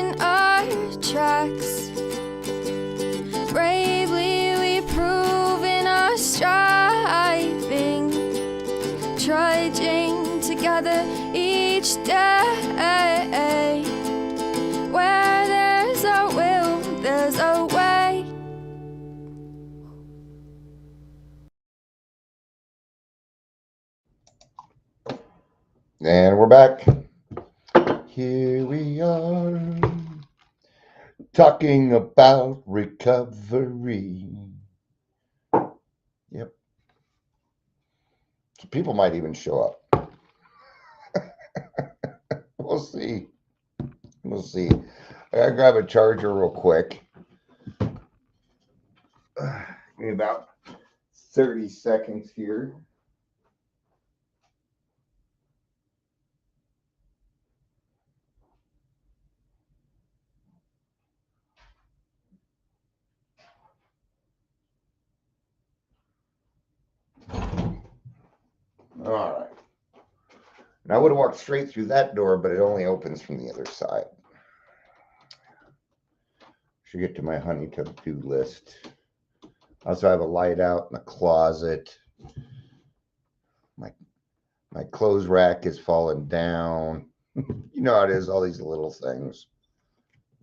on our tracks. Bravely we prove in our striving, trudging together each day. Where there's a will, there's a way. And we're back. Here we are, talking about recovery. Yep. So people might even show up. We'll see. We'll see. I gotta grab a charger real quick. Give me about 30 seconds here. All right. And I would have walked straight through that door, but it only opens from the other side. Should get to my honey to-do list. Also have a light out in the closet. My clothes rack is falling down. You know how it is, all these little things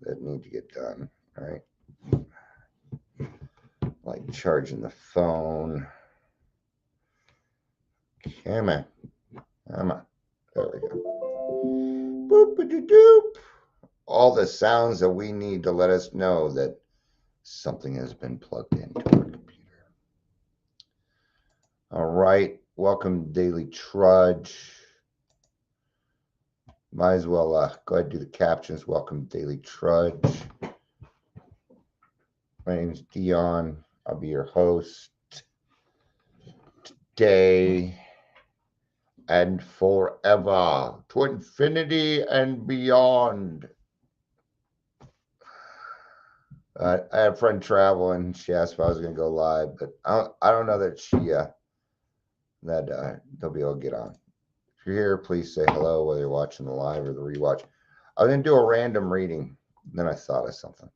that need to get done, right? Like charging the phone. Come on. There we go. Boop-a-doop. All the sounds that we need to let us know that something has been plugged into our computer. All right. Welcome, Daily Trudge. Might as well go ahead and do the captions. Welcome, Daily Trudge. My name's Dion. I'll be your host today and forever, to infinity and beyond. I had a friend traveling. She asked if I was going to go live, but I don't know that they'll be able to get on. If you're here, please say hello, whether you're watching the live or the rewatch. I was going to do a random reading. Then I thought of something.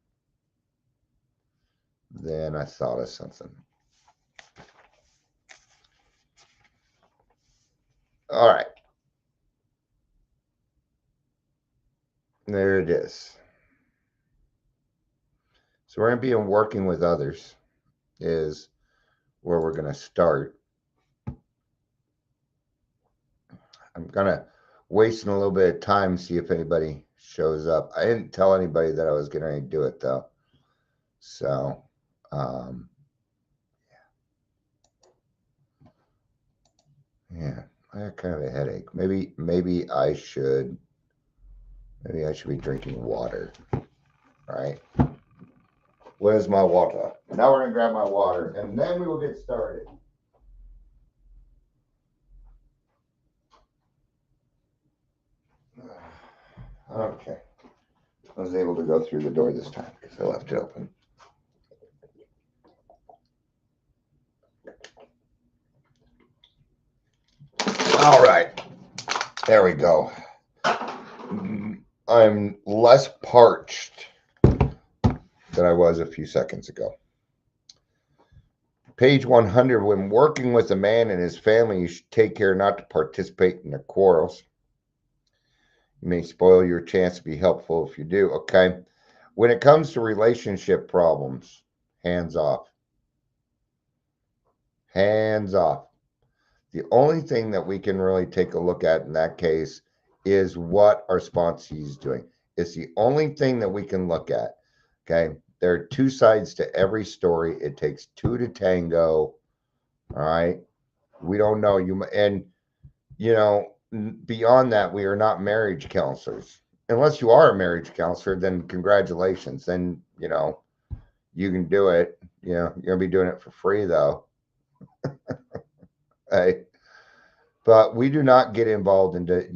All right. There it is. So we're going to be in working with others is where we're going to start. I'm going to waste a little bit of time, see if anybody shows up. I didn't tell anybody that I was going to do it, though. So, yeah, I got kind of a headache. Maybe I should be drinking water. All right. Where's my water? Now we're going to grab my water, and then we will get started. Okay. I was able to go through the door this time because I left it open. All right. There we go. I'm less parched than I was a few seconds ago. Page 100, when working with a man and his family, you should take care not to participate in their quarrels. You may spoil your chance to be helpful if you do. Okay. When it comes to relationship problems, hands off. Hands off. The only thing that we can really take a look at in that case is what our sponsee is doing. It's the only thing that we can look at. Okay. There are two sides to every story. It takes two to tango. All right. We don't know you. And, beyond that, we are not marriage counselors. Unless you are a marriage counselor, then congratulations. Then, you can do it. You're going to be doing it for free, though. Hey. But we do not get involved into,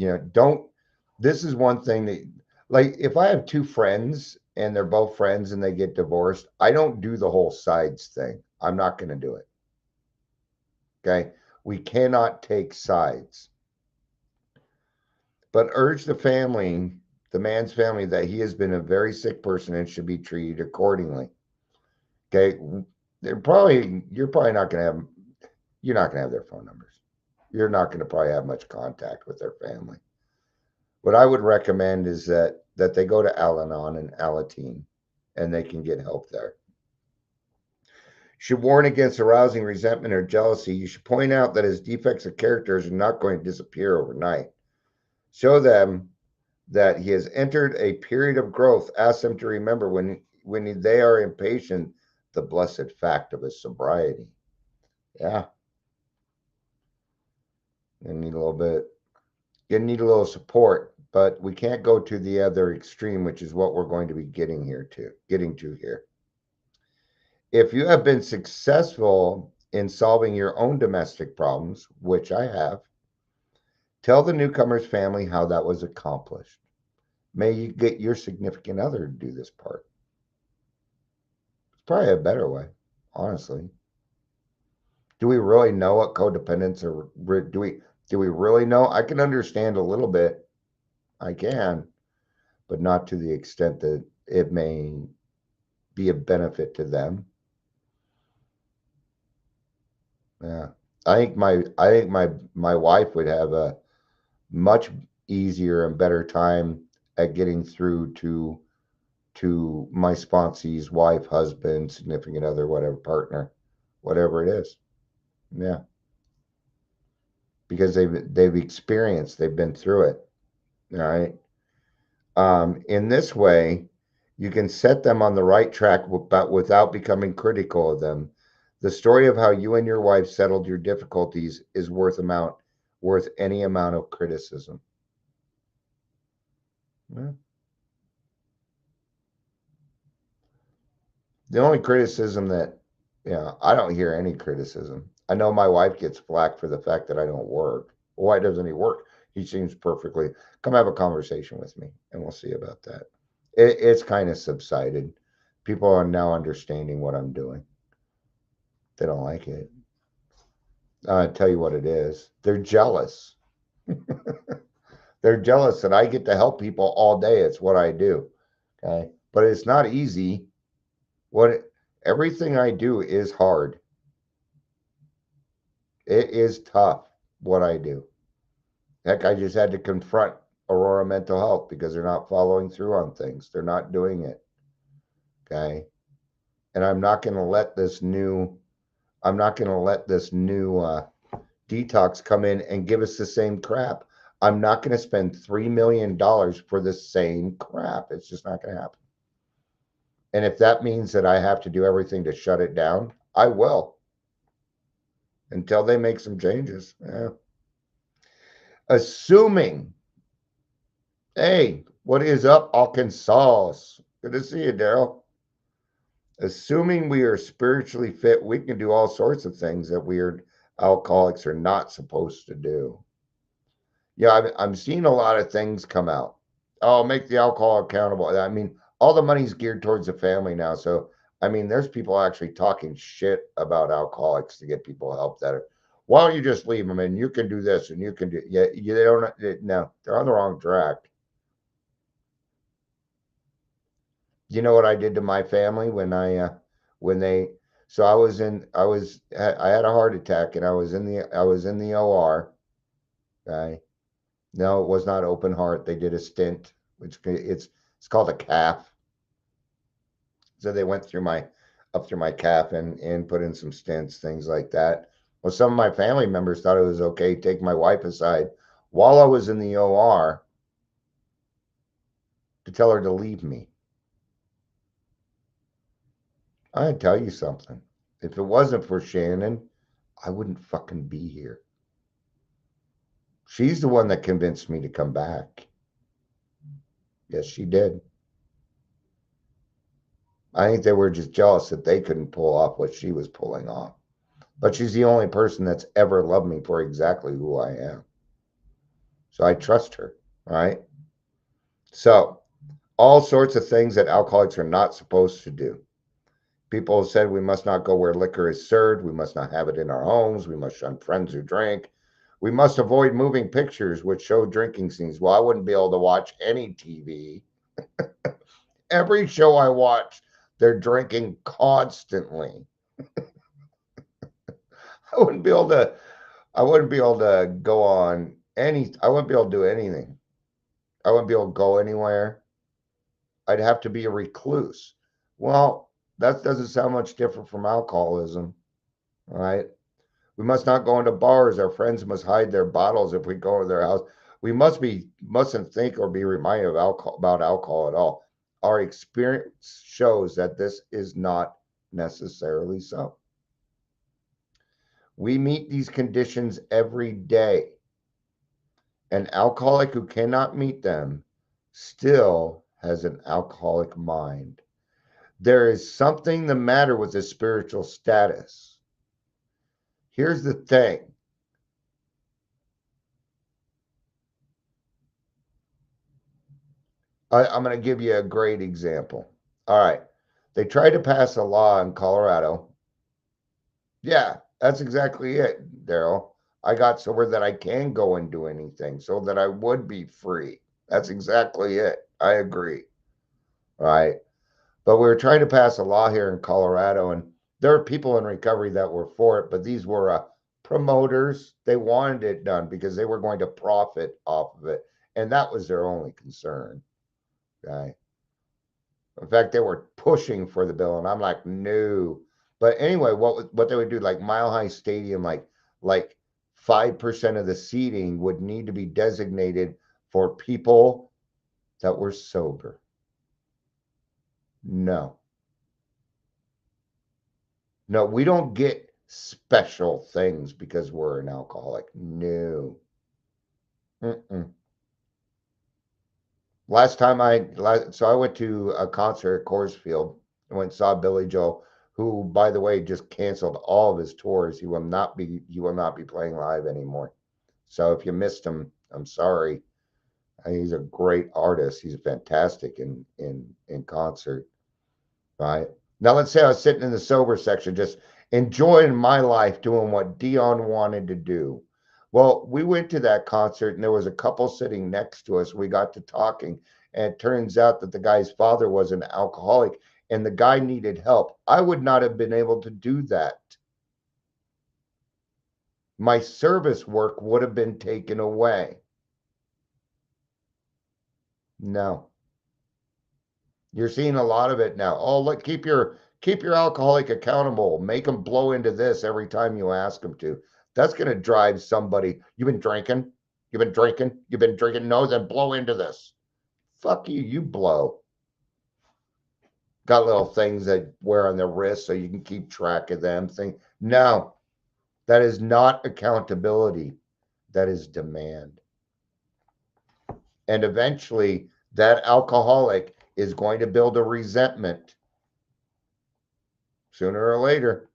this is one thing that, like, if I have two friends and they're both friends and they get divorced, I don't do the whole sides thing. I'm not going to do it. Okay. We cannot take sides. But urge the family the man's family that he has been a very sick person and should be treated accordingly. Okay, you're probably not going to have their phone numbers. You're not going to probably have much contact with their family. What I would recommend is that they go to Al-Anon and Alateen, and they can get help there. Should warn against arousing resentment or jealousy. You should point out that his defects of character are not going to disappear overnight. Show them that he has entered a period of growth. Ask them to remember when they are impatient, the blessed fact of his sobriety. Yeah. You need a little bit. You need a little support, but we can't go to the other extreme, which is what we're going to be getting to here. If you have been successful in solving your own domestic problems, which I have, tell the newcomer's family how that was accomplished. May you get your significant other to do this part. It's probably a better way, honestly. Do we really know what codependents are? Do we really know? I can understand a little bit. I can, but not to the extent that it may be a benefit to them. Yeah. I think my wife would have a much easier and better time at getting through to my sponsee's wife, husband, significant other, whatever, partner, whatever it is. Yeah. Because they've experienced, they've been through it. All right. In this way, you can set them on the right track but without becoming critical of them. The story of how you and your wife settled your difficulties is worth any amount of criticism. Yeah. The only criticism that, I don't hear any criticism. I know my wife gets flack for the fact that I don't work. Why doesn't he work? He seems perfectly. Come have a conversation with me, and we'll see about that. It's kind of subsided. People are now understanding what I'm doing. They don't like it. I'll tell you what it is. They're jealous. They're jealous that I get to help people all day. It's what I do. Okay. But it's not easy. Everything I do is hard. It is tough what I do. Heck, I just had to confront Aurora Mental Health because they're not following through on things. They're not doing it. Okay. And I'm not going to let this new detox come in and give us the same crap. I'm not going to spend $3 million for the same crap. It's just not going to happen. And if that means that I have to do everything to shut it down, I will. Until they make some changes. Yeah. Assuming, hey, what is up, Arkansas? Good to see you, Daryl. Assuming we are spiritually fit, we can do all sorts of things that weird alcoholics are not supposed to do. Yeah, I'm seeing a lot of things come out. Oh, make the alcohol accountable. I mean, all the money's geared towards the family now. So, I mean, there's people actually talking shit about alcoholics to get people help that are, why don't you just leave them and you can do this and you can do, yeah, they don't, no, they're on the wrong track. You know what I did to my family I had a heart attack and I was in the OR. Okay. No, it was not open heart. They did a stent, which it's called a calf. So they went up through my calf and put in some stents, things like that. Well, some of my family members thought it was okay to take my wife aside while I was in the OR to tell her to leave me. I tell you something. If it wasn't for Shannon, I wouldn't fucking be here. She's the one that convinced me to come back. Yes, she did. I think they were just jealous that they couldn't pull off what she was pulling off. But she's the only person that's ever loved me for exactly who I am. So I trust her, right? So, all sorts of things that alcoholics are not supposed to do. People have said we must not go where liquor is served. We must not have it in our homes. We must shun friends who drink. We must avoid moving pictures which show drinking scenes. Well, I wouldn't be able to watch any TV. Every show I watch, they're drinking constantly. I wouldn't be able to go on I wouldn't be able to do anything. I wouldn't be able to go anywhere. I'd have to be a recluse. Well, that doesn't sound much different from alcoholism, right? We must not go into bars. Our friends must hide their bottles if we go to their house. We mustn't think or be reminded of about alcohol at all. Our experience shows that this is not necessarily so. We meet these conditions every day. An alcoholic who cannot meet them still has an alcoholic mind. There is something the matter with his spiritual status. Here's the thing. I'm going to give you a great example. All right. They tried to pass a law in Colorado. Yeah, that's exactly it, Daryl. I got sober that I can go and do anything so that I would be free. That's exactly it. I agree. All right. But we were trying to pass a law here in Colorado, and there are people in recovery that were for it, but these were promoters. They wanted it done because they were going to profit off of it. And that was their only concern. Okay. In fact, they were pushing for the bill, and I'm like, no. But anyway, what they would do, like Mile High Stadium, like 5% of the seating would need to be designated for people that were sober. No. No, we don't get special things because we're an alcoholic. No. So I went to a concert at Coors Field. I went and saw Billy Joel, who, by the way, just canceled all of his tours. He will not be playing live anymore. So if you missed him, I'm sorry. He's a great artist. He's fantastic in concert. Right. Now let's say I was sitting in the sober section, just enjoying my life, doing what Dion wanted to do. Well, we went to that concert and there was a couple sitting next to us. We got to talking, and it turns out that the guy's father was an alcoholic and the guy needed help. I would not have been able to do that. My service work would have been taken away. No. You're seeing a lot of it now. Oh, look, keep your alcoholic accountable. Make them blow into this every time you ask them to. That's going to drive somebody. You've been drinking. You've been drinking. You've been drinking. No, then blow into this. Fuck you. You blow. Got little things that wear on their wrist so you can keep track of them. No, that is not accountability. That is demand. And eventually, that alcoholic is going to build a resentment sooner or later.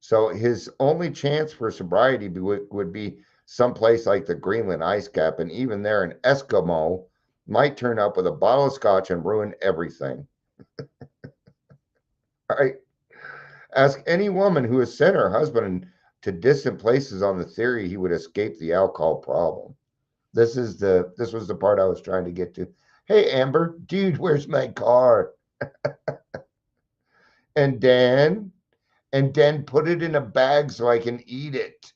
So his only chance for sobriety would be someplace like the Greenland ice cap, and even there, an Eskimo might turn up with a bottle of scotch and ruin everything. All right. Ask any woman who has sent her husband to distant places on the theory he would escape the alcohol problem. This was the part I was trying to get to. Hey, Amber, dude, where's my car? and then put it in a bag so I can eat it.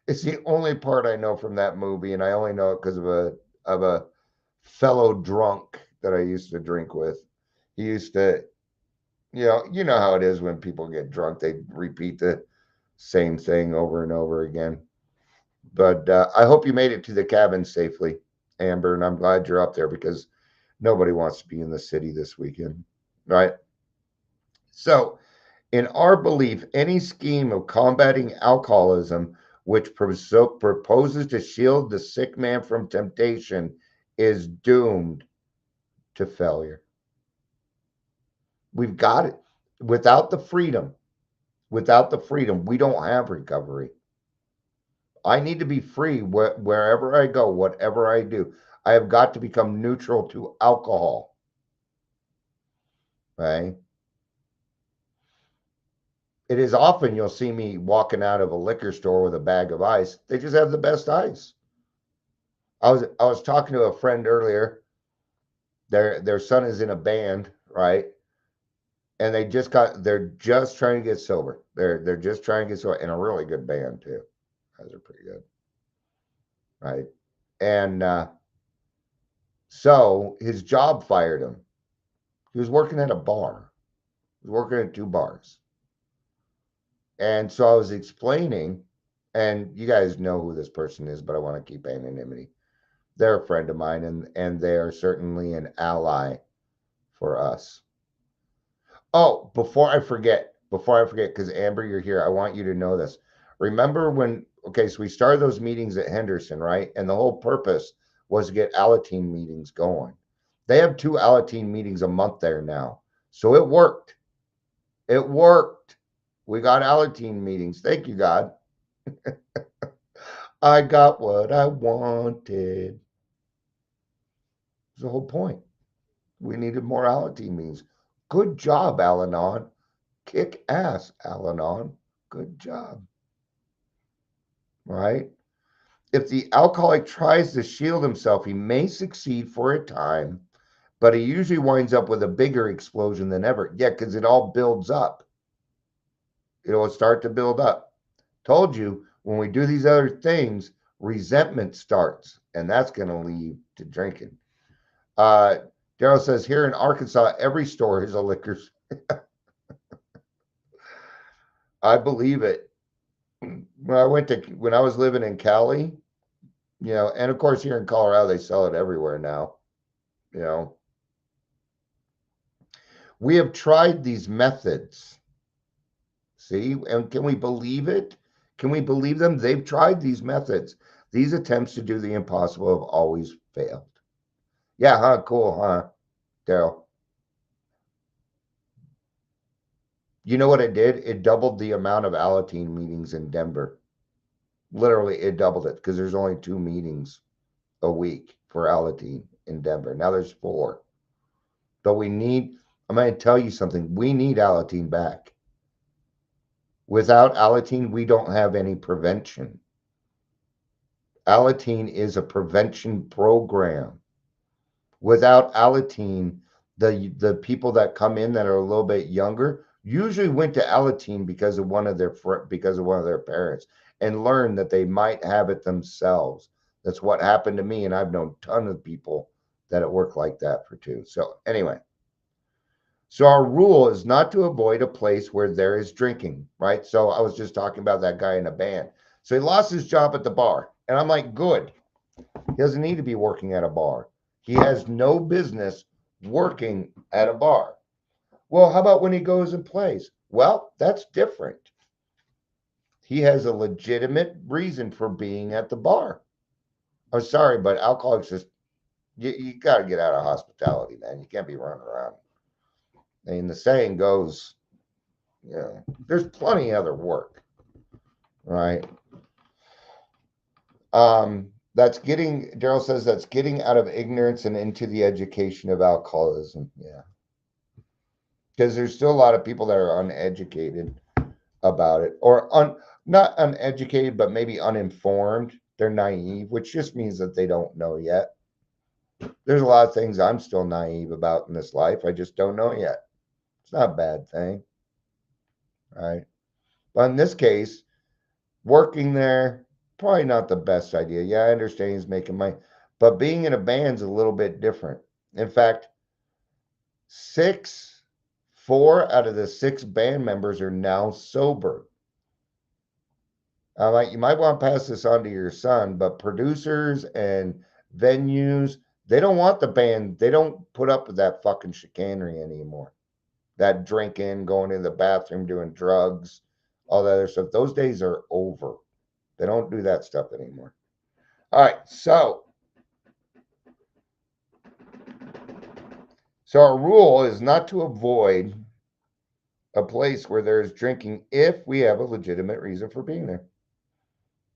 It's the only part I know from that movie, and I only know it because of a fellow drunk that I used to drink with. He used to, you know how it is when people get drunk, they repeat the same thing over and over again. But I hope you made it to the cabin safely, Amber, and I'm glad you're up there because nobody wants to be in the city this weekend, right? So, in our belief, any scheme of combating alcoholism which proposes to shield the sick man from temptation is doomed to failure. We've got it. Without the freedom, we don't have recovery. I need to be free wherever I go, whatever I do. I have got to become neutral to alcohol. Right? It is often you'll see me walking out of a liquor store with a bag of ice. They just have the best ice. I was talking to a friend earlier. Their son is in a band, right? And they're just trying to get sober. They're just trying to get sober, in a really good band too. Those are pretty good, right? And so his job fired him. He was working at a bar. He was working at 2 bars. And so I was explaining, and you guys know who this person is, but I want to keep anonymity. They're a friend of mine, and they are certainly an ally for us. Oh, before I forget, because Amber, you're here, I want you to know this. Remember okay, so we started those meetings at Henderson, right? And the whole purpose was to get Alateen meetings going. They have 2 Alateen meetings a month there now. So it worked. It worked. We got Alateen meetings. Thank you, God. I got what I wanted. That's the whole point. We needed more Alateen meetings. Good job, Al-Anon. Kick ass, Al-Anon. Good job. Right? If the alcoholic tries to shield himself, he may succeed for a time, but he usually winds up with a bigger explosion than ever. Yeah, because it all builds up. It'll start to build up. Told you, when we do these other things, resentment starts, and that's going to lead to drinking. Daryl says, here in Arkansas, every store is a liquor store. I believe it. When I was living in Cali, and of course here in Colorado, they sell it everywhere now. We have tried these methods. See, and can we believe it? Can we believe them? They've tried these methods. These attempts to do the impossible have always failed. Yeah, huh? Cool, huh, Daryl? You know what it did? It doubled the amount of Alateen meetings in Denver. Literally, it doubled it because there's only 2 meetings a week for Alateen in Denver. Now there's 4. But I'm going to tell you something. We need Alateen back. Without Alateen, we don't have any prevention. Alateen is a prevention program. Without Alateen, the people that come in that are a little bit younger usually went to Alateen because of one of their parents and learned that they might have it themselves. That's what happened to me, and I've known a ton of people that it worked like that for 2. So anyway, so our rule is not to avoid a place where there is drinking, right? So I was just talking about that guy in a band. So he lost his job at the bar, and I'm like, good. He doesn't need to be working at a bar. He has no business working at a bar. Well, how about when he goes and plays? Well, that's different. He has a legitimate reason for being at the bar. I'm sorry, but alcoholics you got to get out of hospitality, man. You can't be running around. I mean, the saying goes, there's plenty of other work, right? Daryl says that's getting out of ignorance and into the education of alcoholism. Yeah. Because there's still a lot of people that are uneducated about it, or not uneducated, but maybe uninformed. They're naive, which just means that they don't know yet. There's a lot of things I'm still naive about in this life. I just don't know yet. It's not a bad thing, right? But in this case, working there, probably not the best idea. Yeah, I understand he's making money, but being in a band's a little bit different. In fact, 4 out of the 6 band members are now sober. I'm like, you might want to pass this on to your son, but producers and venues, they don't want the band. They don't put up with that fucking chicanery anymore. That drinking, going in the bathroom, doing drugs, all that other stuff. Those days are over. They don't do that stuff anymore. All right, so our rule is not to avoid a place where there's drinking if we have a legitimate reason for being there.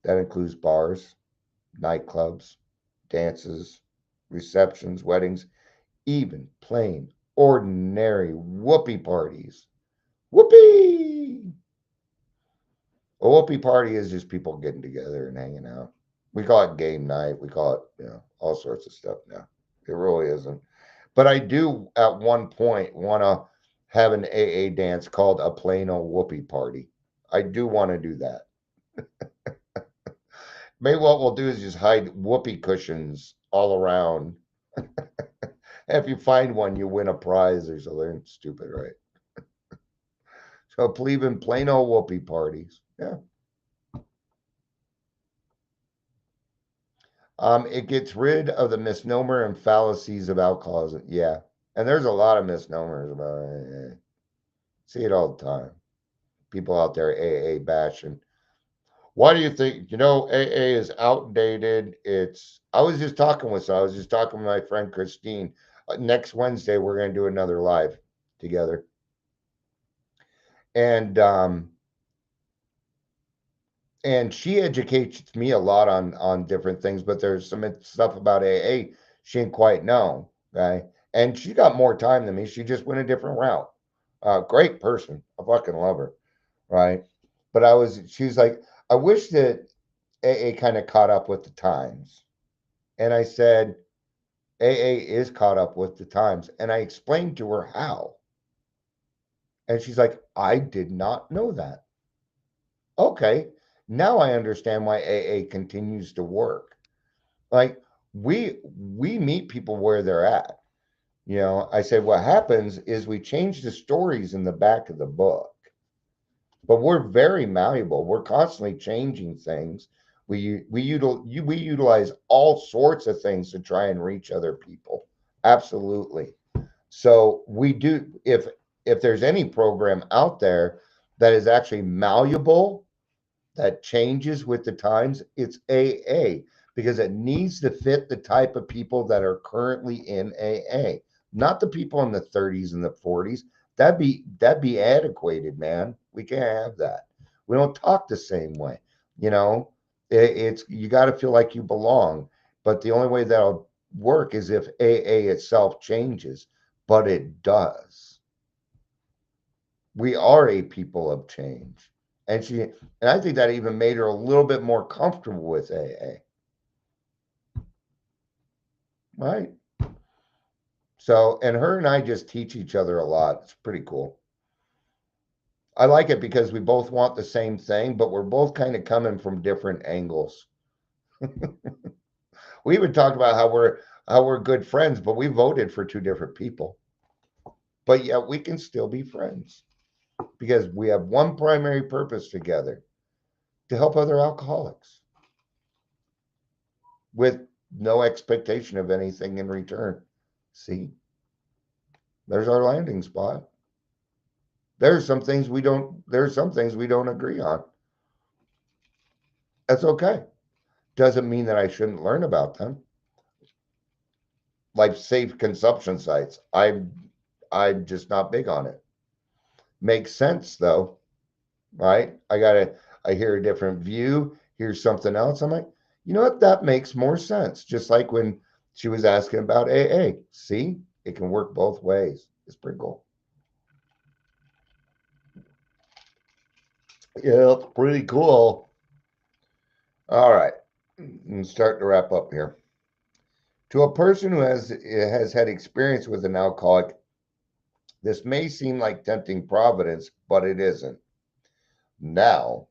That includes bars, nightclubs, dances, receptions, weddings, even plain, ordinary whoopee parties. Whoopee! A whoopee party is just people getting together and hanging out. We call it game night. We call it, all sorts of stuff now. It really isn't. But I do at one point want to have an AA dance called a plain old whoopee party. I do want to do that. Maybe what we'll do is just hide whoopee cushions all around. If you find one, you win a prize or something stupid, right? So believe in plain old whoopee parties. Yeah. It gets rid of the misnomer and fallacies of alcoholism. Yeah. And there's a lot of misnomers about AA. See it all the time. People out there AA bashing. Why do you think, AA is outdated? I was just talking with my friend Christine. Next Wednesday, we're going to do another live together. And she educates me a lot on different things, but there's some stuff about AA she didn't quite know. Okay. And she got more time than me. She just went a different route. Great person. I fucking love her. Right. But she's like, I wish that AA kind of caught up with the times. And I said, AA is caught up with the times. And I explained to her how. And she's like, I did not know that. Okay. Now I understand why AA continues to work. Like we meet people where they're at. I said what happens is we change the stories in the back of the book. But we're very malleable. We're constantly changing things. We utilize all sorts of things to try and reach other people. Absolutely. So we do if there's any program out there that is actually malleable, that changes with the times, it's AA because it needs to fit the type of people that are currently in AA, not the people in the 30s and the 40s. That'd be adequated, man. We can't have that. We don't talk the same way. It's you got to feel like you belong. But the only way that'll work is if AA itself changes, but it does. We are a people of change. And I think that even made her a little bit more comfortable with AA. Right? So, and her and I just teach each other a lot. It's pretty cool. I like it because we both want the same thing, but we're both kind of coming from different angles. We even talked about how we're good friends, but we voted for two different people. But yet we can still be friends because we have one primary purpose together: to help other alcoholics with no expectation of anything in return. See, there's our landing spot. There's some things we don't agree on. That's okay. Doesn't mean that I shouldn't learn about them. Like safe consumption sites. I'm just not big on it. Makes sense though, right? I hear a different view, here's something else. I'm like, you know what? That makes more sense. Just like when she was asking about AA. See, it can work both ways. It's pretty cool. Yeah, it's pretty cool. All right. I'm starting to wrap up here. To a person who has had experience with an alcoholic, this may seem like tempting providence, but it isn't. Now,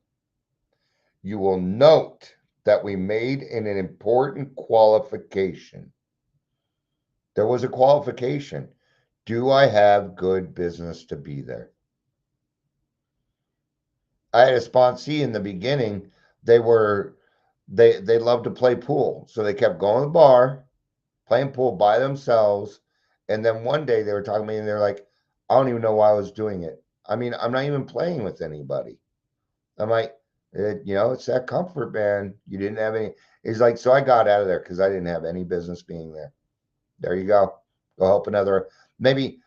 you will note that we made an important qualification. There was a qualification. Do I have good business to be there? I had a sponsee in the beginning. They loved to play pool. So they kept going to the bar, playing pool by themselves. And then one day they were talking to me and they're like, I don't even know why I was doing it. I mean, I'm not even playing with anybody. I'm like, it's that comfort, man. You didn't have any. He's like, so I got out of there because I didn't have any business being there. There you go. Go help another. Maybe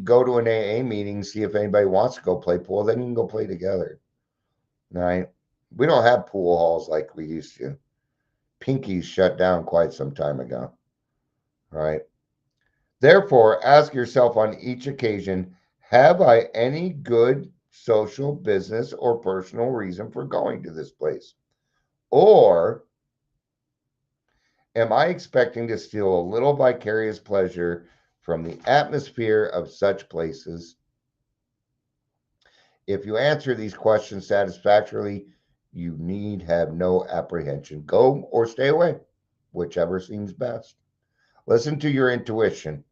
go to an AA meeting, see if anybody wants to go play pool. Then you can go play together. Right? We don't have pool halls like we used to. Pinky's shut down quite some time ago. Right? Therefore, ask yourself on each occasion, have I any good social, business, or personal reason for going to this place? Or am I expecting to steal a little vicarious pleasure from the atmosphere of such places? If you answer these questions satisfactorily, you need have no apprehension. Go or stay away, whichever seems best. Listen to your intuition.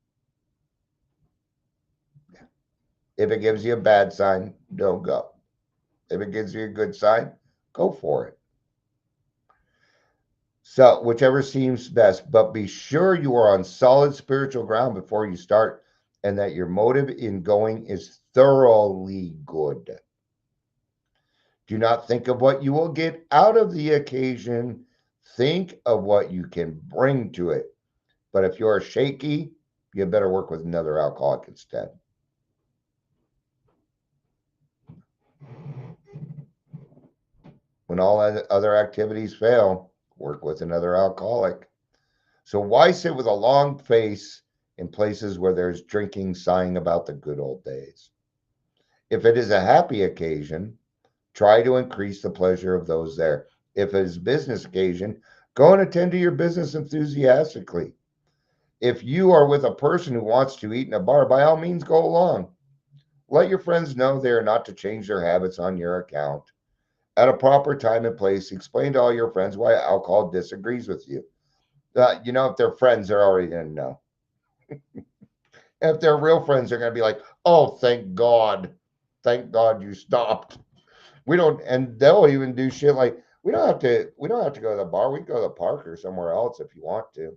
If it gives you a bad sign, don't go. If it gives you a good sign, go for it. So, whichever seems best, but be sure you are on solid spiritual ground before you start and that your motive in going is thoroughly good. Do not think of what you will get out of the occasion. Think of what you can bring to it. But if you are shaky, you better work with another alcoholic instead. When all other activities fail, work with another alcoholic. So why sit with a long face in places where there's drinking, sighing about the good old days? If it is a happy occasion, try to increase the pleasure of those there. If it is a business occasion, go and attend to your business enthusiastically. If you are with a person who wants to eat in a bar, by all means go along. Let your friends know they are not to change their habits on your account. At a proper time and place, explain to all your friends why alcohol disagrees with you. If they're friends, they're already going to know. If they're real friends, they're going to be like, oh, thank God. Thank God you stopped. We don't, and they'll even do shit like, we don't have to go to the bar. We can go to the park or somewhere else if you want to.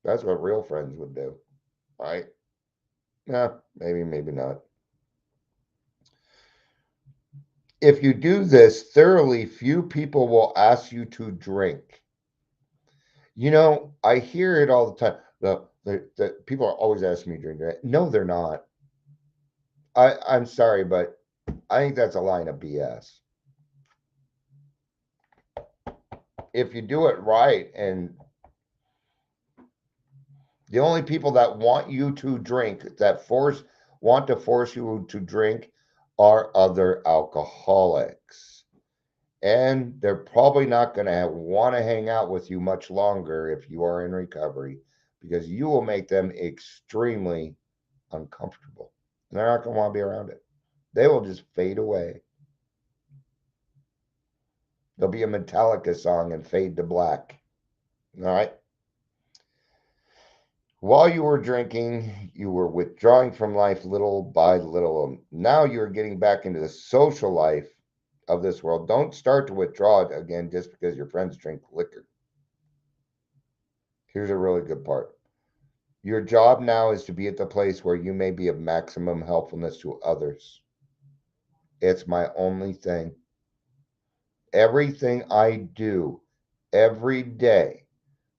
That's what real friends would do, right? Yeah, maybe not. If you do this thoroughly, few people will ask you to drink. I hear it all the time. The people are always asking me to drink. No, they're not. I'm sorry, but I think that's a line of BS. If you do it right, and the only people that want you to drink, that want to force you to drink, are other alcoholics. And they're probably not going to want to hang out with you much longer if you are in recovery, because you will make them extremely uncomfortable. And they're not going to want to be around it. They will just fade away. There'll be a Metallica song and fade to black. All right. While you were drinking, you were withdrawing from life little by little. Now you're getting back into the social life of this world. Don't start to withdraw it again just because your friends drink liquor. Here's a really good part. Your job now is to be at the place where you may be of maximum helpfulness to others. It's my only thing. Everything I do every day,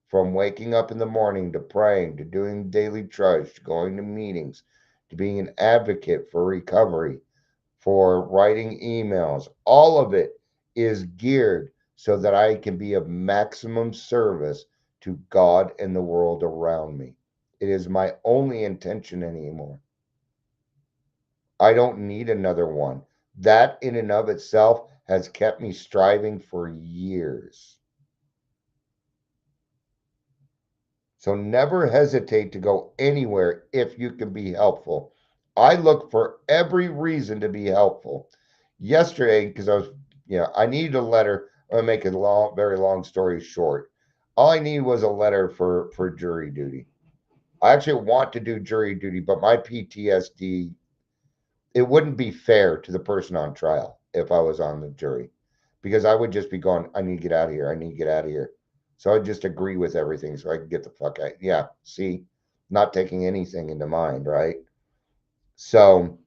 from waking up in the morning to praying, to doing daily trudge, to going to meetings, to being an advocate for recovery, for writing emails, all of it is geared so that I can be of maximum service to God and the world around me. It is my only intention anymore. I don't need another one. That in and of itself has kept me striving for years. So never hesitate to go anywhere if you can be helpful. I look for every reason to be helpful. Yesterday, because I needed a letter. I'm gonna make a very long story short. All I needed was a letter for jury duty. I actually want to do jury duty, but my PTSD, it wouldn't be fair to the person on trial if I was on the jury, because I would just be going, I need to get out of here. I need to get out of here. So I just agree with everything so I can get the fuck out. Yeah, see, not taking anything into mind, right? So,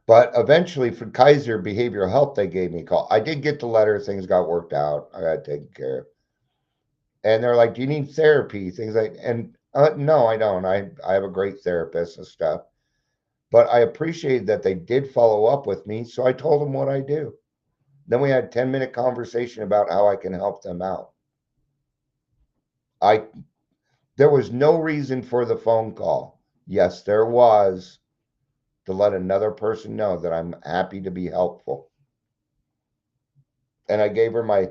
but eventually for Kaiser Behavioral Health, they gave me a call. I did get the letter. Things got worked out. I got taken care of. And they're like, do you need therapy? Things like, and no, I don't. I have a great therapist and stuff. But I appreciated that they did follow up with me. So I told them what I do. Then we had a 10-minute conversation about how I can help them out. There was no reason for the phone call. Yes, there was. to let another person know that I'm happy to be helpful. And I gave her my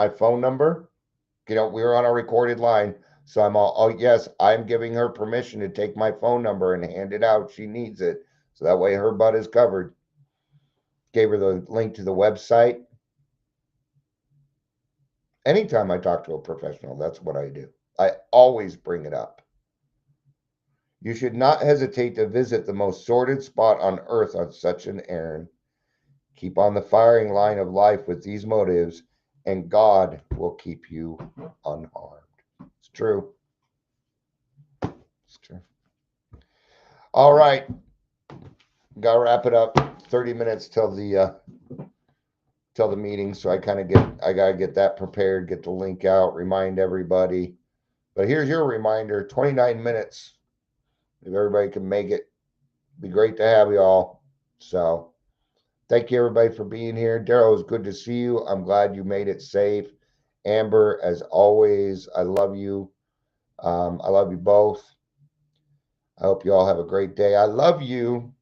phone number. We were on a recorded line. So I'm all, oh, yes, I'm giving her permission to take my phone number and hand it out. She needs it. So that way her butt is covered. Gave her the link to the website. Anytime I talk to a professional, that's what I do. I always bring it up. You should not hesitate to visit the most sordid spot on earth on such an errand. Keep on the firing line of life with these motives, and God will keep you unharmed. It's true. It's true. All right. Gotta wrap it up. 30 minutes till the meeting. So I gotta get that prepared, get the link out, remind everybody. But here's your reminder, 29 minutes. If everybody can make it, be great to have you all. So thank you everybody for being here. Daryl, it's good to see you. I'm glad you made it safe. Amber, as always, I love you. I love you both. I hope you all have a great day. I love you.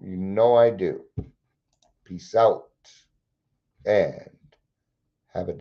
You know I do. Peace out. And have a